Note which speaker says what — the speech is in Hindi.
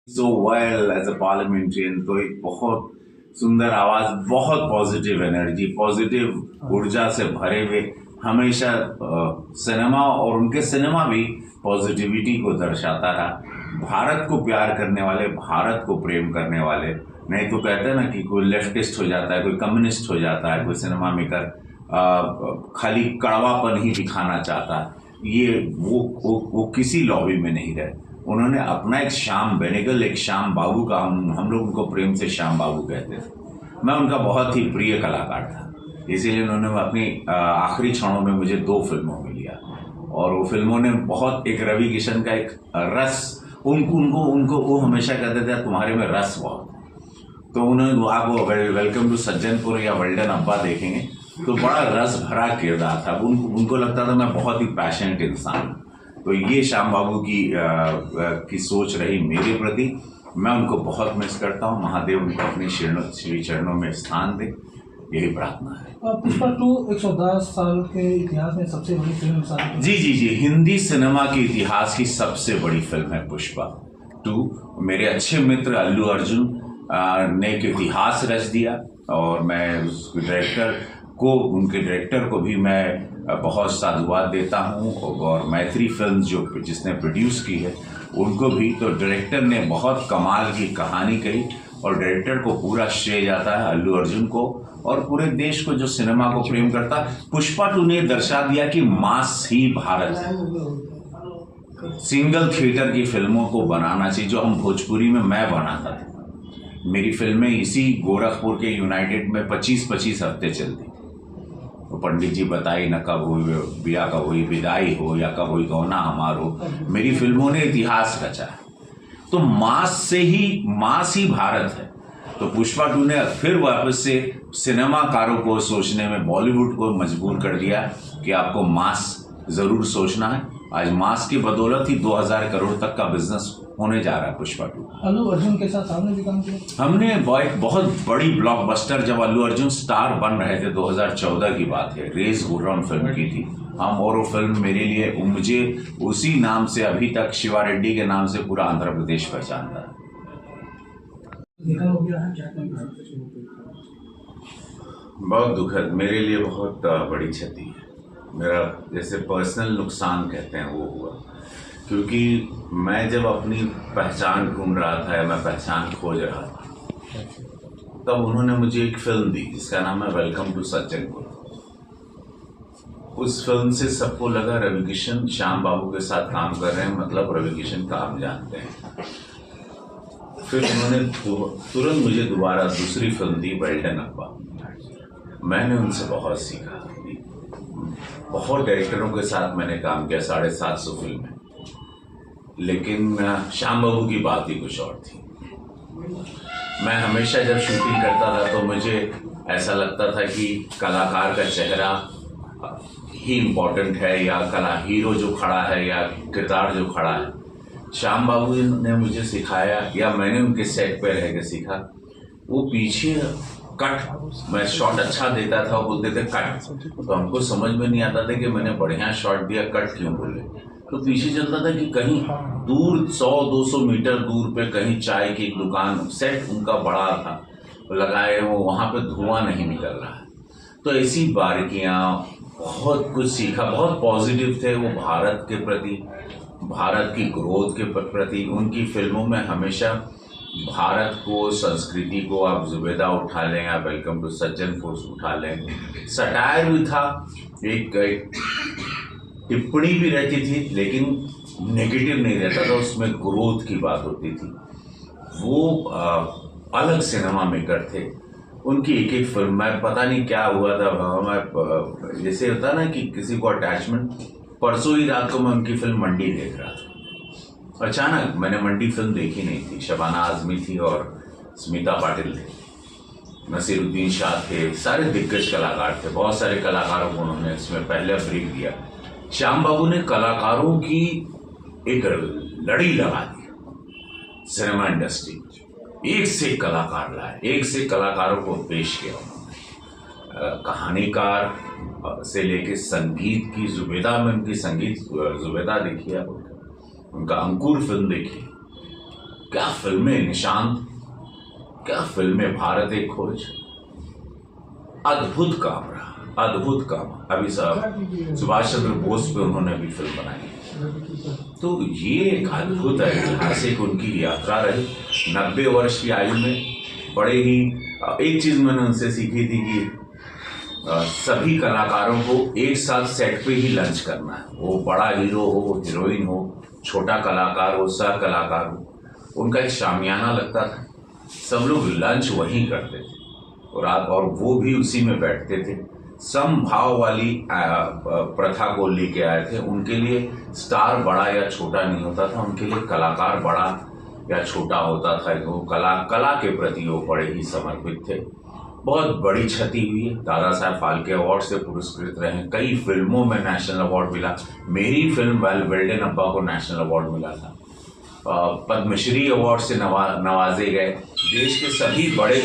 Speaker 1: So well as a parliamentarian, तो एक बहुत सुंदर आवाज, बहुत पॉजिटिव एनर्जी, पॉजिटिव ऊर्जा से भरे हुए हमेशा सिनेमा, और उनके सिनेमा भी पॉजिटिविटी को दर्शाता रहा। भारत को प्यार करने वाले, भारत को प्रेम करने वाले, नहीं तो कहते हैं ना कि कोई लेफ्टिस्ट हो जाता है, कोई कम्युनिस्ट हो जाता है, कोई सिनेमा मेकर खाली कड़वापन ही दिखाना चाहता है। ये वो किसी लॉबी में नहीं रहे। उन्होंने अपना एक श्याम बेनेगल, एक श्याम बाबू का, हम लोग उनको प्रेम से श्याम बाबू कहते थे। मैं उनका बहुत ही प्रिय कलाकार था, इसीलिए उन्होंने अपनी आखिरी क्षणों में मुझे 2 फिल्मों में लिया, और वो फिल्मों ने बहुत, एक रवि किशन का एक रस, उनको वो हमेशा कहते थे तुम्हारे में रस बहुत है। तो उन्होंने, आप वो वेलकम टू सज्जनपुर या वेल्डन अब्बा देखेंगे तो बड़ा रस भरा किरदार था। उनको लगता था मैं बहुत ही पैशनेट इंसान हूँ। तो ये श्याम बाबू की सोच रही मेरे प्रति। मैं उनको बहुत मिस करता हूँ। महादेव उनको अपने श्री चरणों में स्थान दे, यही प्रार्थना है।
Speaker 2: पुष्पा 2 110 साल के इतिहास में सबसे बड़ी फिल्म साबित।
Speaker 1: जी, हिंदी सिनेमा के इतिहास की सबसे बड़ी फिल्म है पुष्पा 2। मेरे अच्छे मित्र अल्लू अर्जुन ने एक इतिहास रच दिया, और मैं उस उनके डायरेक्टर को भी मैं बहुत साधुवाद देता हूँ, और मैत्री फिल्म जो जिसने प्रोड्यूस की है उनको भी। तो डायरेक्टर ने बहुत कमाल की कहानी कही, और डायरेक्टर को पूरा श्रेय जाता है अल्लू अर्जुन को, और पूरे देश को जो सिनेमा को प्रेम करता। पुष्पा 2 ने दर्शा दिया कि मास ही भारत है। सिंगल थिएटर की फिल्मों को बनाना चाहिए, जो हम भोजपुरी में मैं बनाता था। मेरी फिल्में इसी गोरखपुर के यूनाइटेड में 25-25 हफ्ते चलती। तो पंडित जी बताई न कब हुई बिया, कब हुई विदाई हो, या कब हुई गौना हमार हो, मेरी फिल्मों ने इतिहास रचा है। तो मास ही भारत है। तो पुष्पा 2 ने फिर वापस से सिनेमाकारों को सोचने में, बॉलीवुड को मजबूर कर दिया कि आपको मास जरूर सोचना है। आज मास की बदौलत ही 2000 करोड़ तक का बिजनेस होने जा रहा है पुष्पा 2।
Speaker 2: अल्लू अर्जुन के साथ आपने भी काम किया?
Speaker 1: हमने एक बहुत बड़ी ब्लॉकबस्टर, जब अल्लू अर्जुन स्टार बन रहे थे, 2014 की बात है, रेस गुर्रम फिल्म की थी हम, और वो फिल्म मेरे लिए, मुझे उसी नाम से अभी तक, शिवा रेड्डी के नाम से पूरा आंध्र प्रदेश पहचानता है। बहुत दुखद, मेरे लिए बहुत बड़ी क्षति है। मेरा जैसे पर्सनल नुकसान कहते हैं वो हुआ, क्योंकि मैं जब अपनी पहचान ढूंढ रहा था, या मैं पहचान खोज रहा था, तब उन्होंने मुझे एक फिल्म दी जिसका नाम है वेलकम टू सज्जनपुर। उस फिल्म से सबको लगा रवि किशन श्याम बाबू के साथ काम कर रहे हैं, मतलब रवि किशन का आप जानते हैं। फिर उन्होंने तुरंत मुझे दोबारा दूसरी फिल्म दी, वेल्डन अब्बा। मैंने उनसे बहुत सीखा। बहुत डायरेक्टरों के साथ मैंने काम किया, 750 फिल्में, लेकिन श्याम बाबू की बात ही कुछ और थी। मैं हमेशा जब शूटिंग करता था तो मुझे ऐसा लगता था कि कलाकार का चेहरा ही इम्पोर्टेंट है, या कला हीरो जो खड़ा है, या किरदार जो खड़ा है। श्याम बाबू ने मुझे सिखाया, या मैंने उनके सेट पे रह के सीखा। वो पीछे कट, मैं शॉट अच्छा देता था, वो बोलते थे कट, तो हमको समझ में नहीं आता था कि मैंने बढ़िया शॉट दिया, कट क्यों बोले। तो पीछे चलता था कि कहीं दूर 100-200 मीटर दूर पे कहीं चाय की एक दुकान, सेट उनका बड़ा था लगाए, वो वहाँ पे धुआं नहीं निकल रहा है। तो ऐसी बारीकियाँ, बहुत कुछ सीखा। बहुत पॉजिटिव थे वो भारत के प्रति, भारत की ग्रोथ के प्रति। उनकी फिल्मों में हमेशा भारत को, संस्कृति को, आप जुबेदा उठा लें, या वेलकम टू सज्जनपुर उठा लें, सटायर भी था, एक टिप्पणी भी रहती थी, लेकिन नेगेटिव नहीं रहता था, उसमें ग्रोथ की बात होती थी। वो अलग सिनेमा मेकर थे। उनकी एक एक फिल्म, मैं पता नहीं क्या हुआ था, मैं जैसे होता ना कि किसी को अटैचमेंट। परसों ही रात को मैं उनकी फिल्म मंडी देख रहा था। अचानक, मैंने मंडी फिल्म देखी नहीं थी। शबाना आजमी थी और स्मिता पाटिल थे, नसीरुद्दीन शाह थे, सारे दिग्गज कलाकार थे। बहुत सारे कलाकारों को उन्होंने इसमें पहले ब्रेक दिया। श्याम बाबू ने कलाकारों की एक लड़ी लगा दी सिनेमा इंडस्ट्री में। एक से कलाकार लाए, एक से कलाकारों को पेश किया उन्होंने। कहानीकार से लेके संगीत की, जुबेदा में उनकी संगीत, जुबेदा देखिए, उनका अंकुर फिल्म देखिए, क्या फिल्में निशांत, क्या फिल्में भारत एक खोज, अद्भुत काम रहा, अद्भुत काम। अभी सुभाष चंद्र बोस पे उन्होंने भी फिल्म बनाई। तो ये एक अद्भुत ऐतिहासिक उनकी यात्रा रही 90 वर्ष की आयु में। बड़े ही एक चीज मैंने उनसे सीखी थी कि सभी कलाकारों को एक साथ सेट पे ही लंच करना है। वो बड़ा हीरो हो, हीरोइन हो, छोटा कलाकार हो, सह कलाकार हो, उनका एक शामियाना लगता था, सब लोग लंच वहीं करते थे और वो भी उसी में बैठते थे। समभाव वाली प्रथा को लेके आए थे। उनके लिए स्टार बड़ा या छोटा नहीं होता था, उनके लिए कलाकार बड़ा या छोटा होता था। वो कला के प्रति वो बड़े ही समर्पित थे। बहुत बड़ी क्षति हुई है। दादा साहब फाल्के अवार्ड से पुरस्कृत रहे, कई फिल्मों में नेशनल अवार्ड मिला। मेरी फिल्म वेल्डेन अब्बा को नेशनल अवार्ड मिला था। पद्मश्री अवार्ड से नवाजे गए। देश के सभी बड़े